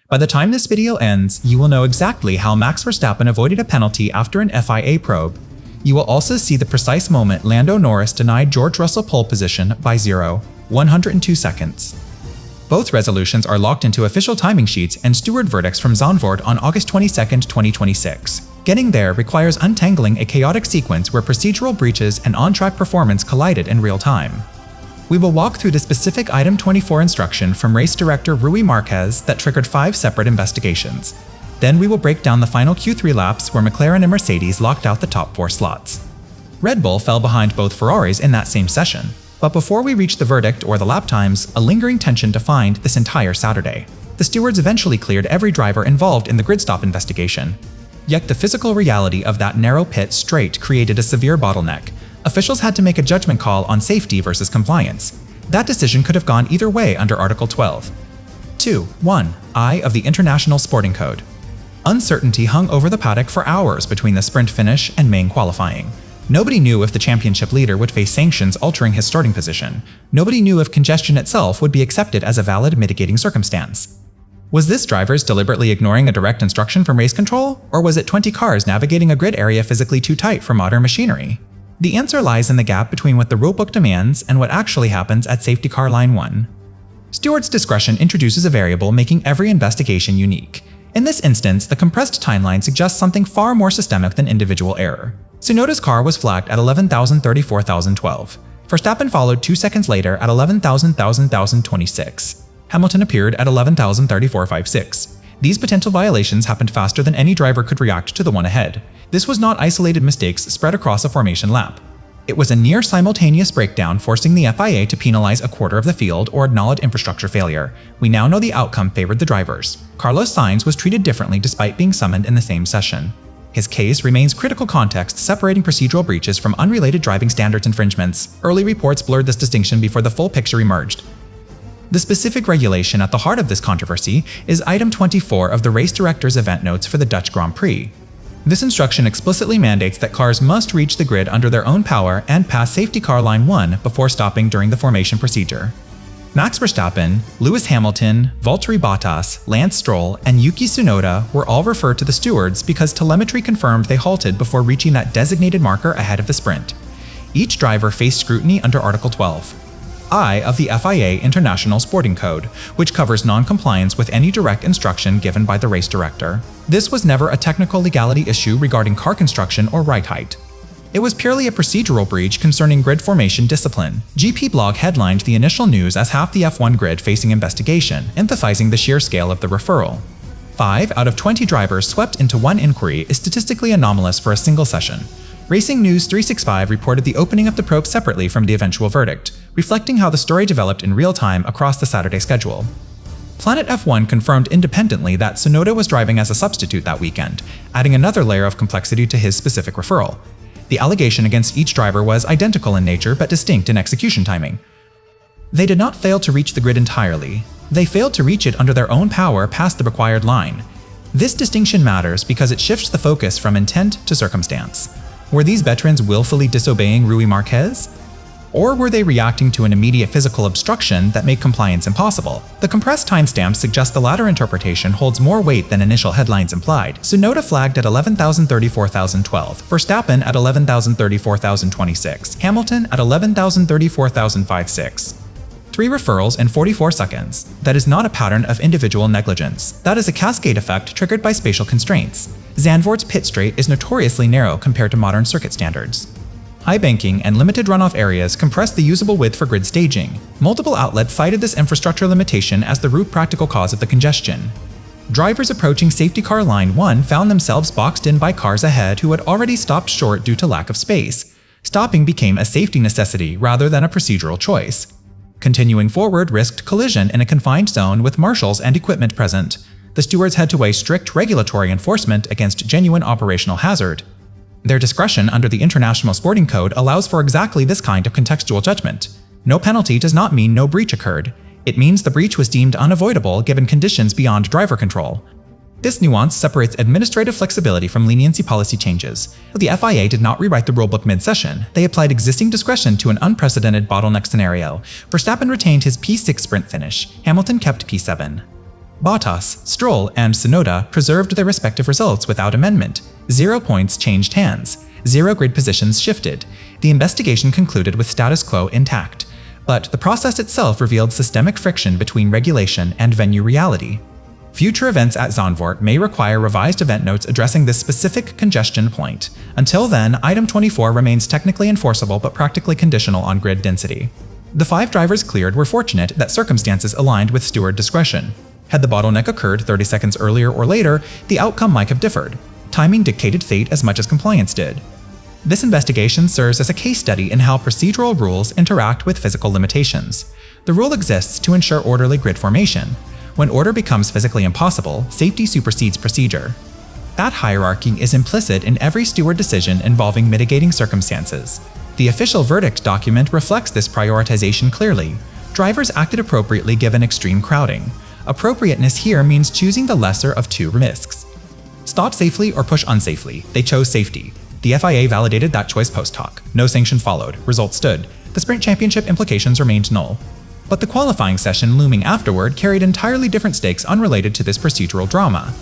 By the time this video ends, you will know exactly how Max Verstappen avoided a penalty after an FIA probe. You will also see the precise moment Lando Norris denied George Russell pole position by 102 seconds. Both resolutions are locked into official timing sheets and steward verdicts from Zandvoort on August 22, 2026. Getting there requires untangling a chaotic sequence where procedural breaches and on-track performance collided in real time. We will walk through the specific Item 24 instruction from race director Rui Marquez that triggered 5 separate investigations. Then we will break down the final Q3 laps where McLaren and Mercedes locked out the top 4 slots. Red Bull fell behind both Ferraris in that same session. But before we reach the verdict or the lap times, a lingering tension defined this entire Saturday. The stewards eventually cleared every driver involved in the grid stop investigation. Yet the physical reality of that narrow pit straight created a severe bottleneck. Officials had to make a judgment call on safety versus compliance. That decision could have gone either way under Article 12. 2.1. I of the International Sporting Code. Uncertainty hung over the paddock for hours between the sprint finish and main qualifying. Nobody knew if the championship leader would face sanctions altering his starting position. Nobody knew if congestion itself would be accepted as a valid mitigating circumstance. Was this drivers deliberately ignoring a direct instruction from race control, or was it 20 cars navigating a grid area physically too tight for modern machinery? The answer lies in the gap between what the rulebook demands and what actually happens at safety car line 1. Steward's discretion introduces a variable making every investigation unique. In this instance, the compressed timeline suggests something far more systemic than individual error. Tsunoda's car was flagged at 11,034,012. Verstappen followed 2 seconds later at 11,000,026. Hamilton appeared at 11,034,56. These potential violations happened faster than any driver could react to the one ahead. This was not isolated mistakes spread across a formation lap. It was a near simultaneous breakdown forcing the FIA to penalize a quarter of the field or acknowledge infrastructure failure. We now know the outcome favored the drivers. Carlos Sainz was treated differently despite being summoned in the same session. His case remains critical context separating procedural breaches from unrelated driving standards infringements. Early reports blurred this distinction before the full picture emerged. The specific regulation at the heart of this controversy is Item 24 of the race director's event notes for the Dutch Grand Prix. This instruction explicitly mandates that cars must reach the grid under their own power and pass safety car line 1 before stopping during the formation procedure. Max Verstappen, Lewis Hamilton, Valtteri Bottas, Lance Stroll, and Yuki Tsunoda were all referred to the stewards because telemetry confirmed they halted before reaching that designated marker ahead of the sprint. Each driver faced scrutiny under Article 12. I of the FIA International Sporting Code, which covers non-compliance with any direct instruction given by the race director. This was never a technical legality issue regarding car construction or ride height. It was purely a procedural breach concerning grid formation discipline. GP Blog headlined the initial news as half the F1 grid facing investigation, emphasizing the sheer scale of the referral. 5 out of 20 drivers swept into one inquiry is statistically anomalous for a single session. Racing News 365 reported the opening of the probe separately from the eventual verdict, reflecting how the story developed in real time across the Saturday schedule. Planet F1 confirmed independently that Tsunoda was driving as a substitute that weekend, adding another layer of complexity to his specific referral. The allegation against each driver was identical in nature but distinct in execution timing. They did not fail to reach the grid entirely. They failed to reach it under their own power past the required line. This distinction matters because it shifts the focus from intent to circumstance. Were these veterans willfully disobeying Rui Marquez? Or were they reacting to an immediate physical obstruction that made compliance impossible? The compressed timestamps suggest the latter interpretation holds more weight than initial headlines implied. Tsunoda flagged at 11,034,012, Verstappen at 11,034,026, Hamilton at 11,034,056. 3 referrals in 44 seconds. That is not a pattern of individual negligence. That is a cascade effect triggered by spatial constraints. Zandvoort's pit straight is notoriously narrow compared to modern circuit standards. High banking and limited runoff areas compress the usable width for grid staging. Multiple outlets cited this infrastructure limitation as the root practical cause of the congestion. Drivers approaching safety car line 1 found themselves boxed in by cars ahead who had already stopped short due to lack of space. Stopping became a safety necessity rather than a procedural choice. Continuing forward risked collision in a confined zone with marshals and equipment present. The stewards had to weigh strict regulatory enforcement against genuine operational hazard. Their discretion under the International Sporting Code allows for exactly this kind of contextual judgment. No penalty does not mean no breach occurred. It means the breach was deemed unavoidable given conditions beyond driver control. This nuance separates administrative flexibility from leniency policy changes. The FIA did not rewrite the rulebook mid-session. They applied existing discretion to an unprecedented bottleneck scenario. Verstappen retained his P6 sprint finish. Hamilton kept P7. Bottas, Stroll, and Tsunoda preserved their respective results without amendment. 0 points changed hands. 0 grid positions shifted. The investigation concluded with status quo intact. But the process itself revealed systemic friction between regulation and venue reality. Future events at Zandvoort may require revised event notes addressing this specific congestion point. Until then, Item 24 remains technically enforceable but practically conditional on grid density. The 5 drivers cleared were fortunate that circumstances aligned with steward discretion. Had the bottleneck occurred 30 seconds earlier or later, the outcome might have differed. Timing dictated fate as much as compliance did. This investigation serves as a case study in how procedural rules interact with physical limitations. The rule exists to ensure orderly grid formation. When order becomes physically impossible, safety supersedes procedure. That hierarchy is implicit in every steward decision involving mitigating circumstances. The official verdict document reflects this prioritization clearly. Drivers acted appropriately given extreme crowding. Appropriateness here means choosing the lesser of 2 risks. Stop safely or push unsafely. They chose safety. The FIA validated that choice post hoc. No sanction followed. Results stood. The sprint championship implications remained null. But the qualifying session looming afterward carried entirely different stakes unrelated to this procedural drama.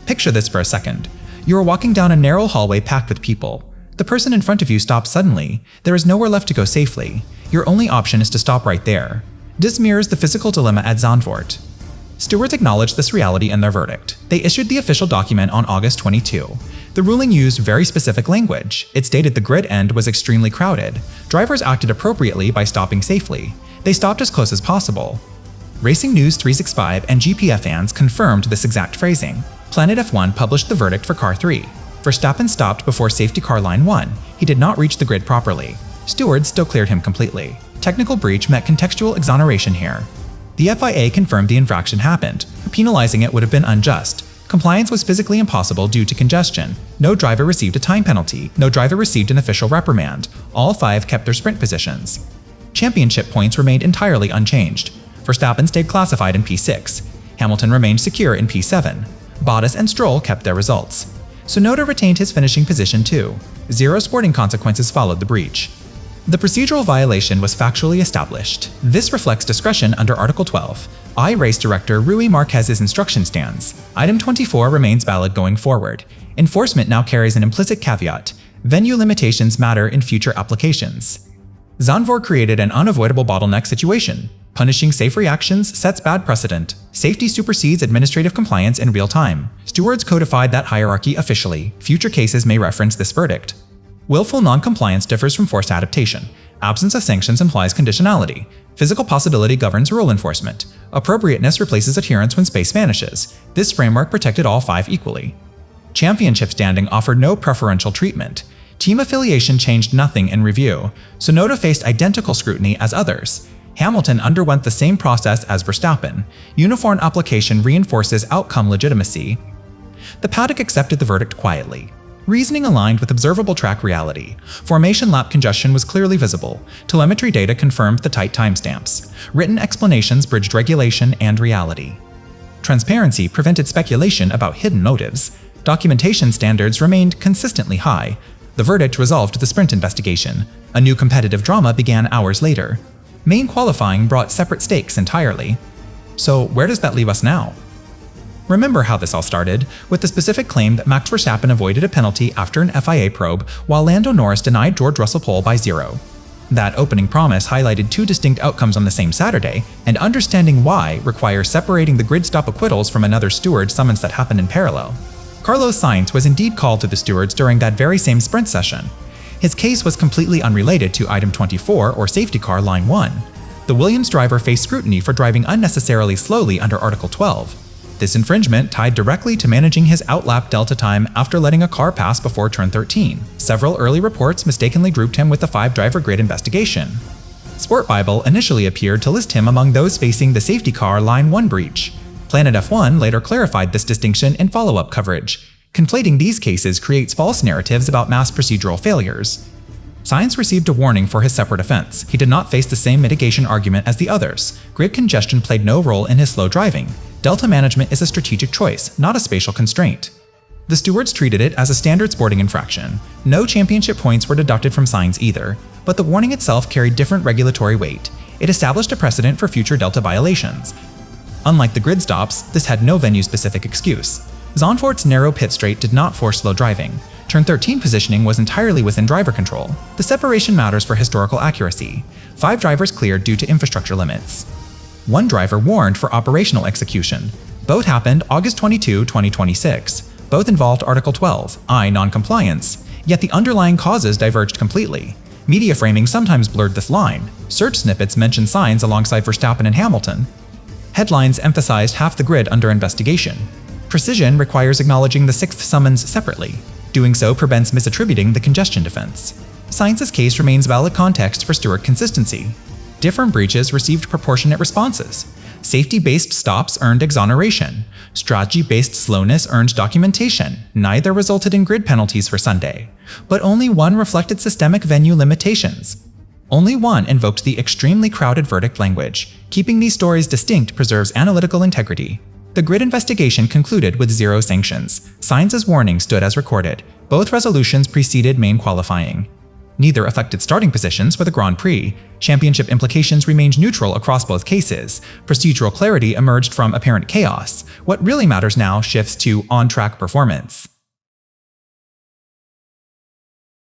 Picture this for a second. You are walking down a narrow hallway packed with people. The person in front of you stops suddenly. There is nowhere left to go safely. Your only option is to stop right there. This mirrors the physical dilemma at Zandvoort. Stewards acknowledged this reality in their verdict. They issued the official document on August 22. The ruling used very specific language. It stated the grid end was extremely crowded. Drivers acted appropriately by stopping safely. They stopped as close as possible. Racing News 365 and GPF fans confirmed this exact phrasing. Planet F1 published the verdict for Car 3. Verstappen stopped before safety car line 1. He did not reach the grid properly. Stewards still cleared him completely. Technical breach met contextual exoneration here. The FIA confirmed the infraction happened. Penalizing it would have been unjust. Compliance was physically impossible due to congestion. No driver received a time penalty. No driver received an official reprimand. All 5 kept their sprint positions. Championship points remained entirely unchanged. Verstappen stayed classified in P6. Hamilton remained secure in P7. Bottas and Stroll kept their results. Tsunoda retained his finishing position too. 0 sporting consequences followed the breach. The procedural violation was factually established. This reflects discretion under Article 12. Race Director Rui Marquez's instruction stands. Item 24 remains valid going forward. Enforcement now carries an implicit caveat. Venue limitations matter in future applications. Zandvoort created an unavoidable bottleneck situation. Punishing safe reactions sets bad precedent. Safety supersedes administrative compliance in real time. Stewards codified that hierarchy officially. Future cases may reference this verdict. Willful non-compliance differs from forced adaptation. Absence of sanctions implies conditionality. Physical possibility governs rule enforcement. Appropriateness replaces adherence when space vanishes. This framework protected all 5 equally. Championship standing offered no preferential treatment. Team affiliation changed nothing in review. Tsunoda faced identical scrutiny as others. Hamilton underwent the same process as Verstappen. Uniform application reinforces outcome legitimacy. The paddock accepted the verdict quietly. Reasoning aligned with observable track reality. Formation lap congestion was clearly visible. Telemetry data confirmed the tight timestamps. Written explanations bridged regulation and reality. Transparency prevented speculation about hidden motives. Documentation standards remained consistently high. The verdict resolved the sprint investigation. A new competitive drama began hours later. Main qualifying brought separate stakes entirely. So where does that leave us now? Remember how this all started, with the specific claim that Max Verstappen avoided a penalty after an FIA probe, while Lando Norris denied George Russell pole by 0. That opening promise highlighted 2 distinct outcomes on the same Saturday, and understanding why requires separating the grid stop acquittals from another steward summons that happened in parallel. Carlos Sainz was indeed called to the stewards during that very same sprint session. His case was completely unrelated to Item 24 or Safety Car Line 1. The Williams driver faced scrutiny for driving unnecessarily slowly under Article 12. This infringement tied directly to managing his outlap delta time after letting a car pass before turn 13. Several early reports mistakenly grouped him with the 5-driver grid investigation. Sport Bible initially appeared to list him among those facing the Safety Car Line 1 breach. Planet F1 later clarified this distinction in follow-up coverage. Conflating these cases creates false narratives about mass procedural failures. Sainz received a warning for his separate offense. He did not face the same mitigation argument as the others. Grid congestion played no role in his slow driving. Delta management is a strategic choice, not a spatial constraint. The stewards treated it as a standard sporting infraction. No championship points were deducted from Sainz either, but the warning itself carried different regulatory weight. It established a precedent for future Delta violations. Unlike the grid stops, this had no venue-specific excuse. Zandvoort's narrow pit straight did not force slow driving. Turn 13 positioning was entirely within driver control. The separation matters for historical accuracy. 5 drivers cleared due to infrastructure limits. 1 driver warned for operational execution. Both happened August 22, 2026. Both involved Article 12, I non-compliance, yet the underlying causes diverged completely. Media framing sometimes blurred this line. Search snippets mentioned signs alongside Verstappen and Hamilton. Headlines emphasized half the grid under investigation. Precision requires acknowledging the 6th summons separately. Doing so prevents misattributing the congestion defense. Sainz's case remains valid context for steward consistency. Different breaches received proportionate responses. Safety-based stops earned exoneration. Strategy-based slowness earned documentation. Neither resulted in grid penalties for Sunday. But only one reflected systemic venue limitations. Only one invoked the extremely crowded verdict language. Keeping these stories distinct preserves analytical integrity. The grid investigation concluded with 0 sanctions. Sainz's warning stood as recorded. Both resolutions preceded main qualifying. Neither affected starting positions for the Grand Prix. Championship implications remained neutral across both cases. Procedural clarity emerged from apparent chaos. What really matters now shifts to on-track performance.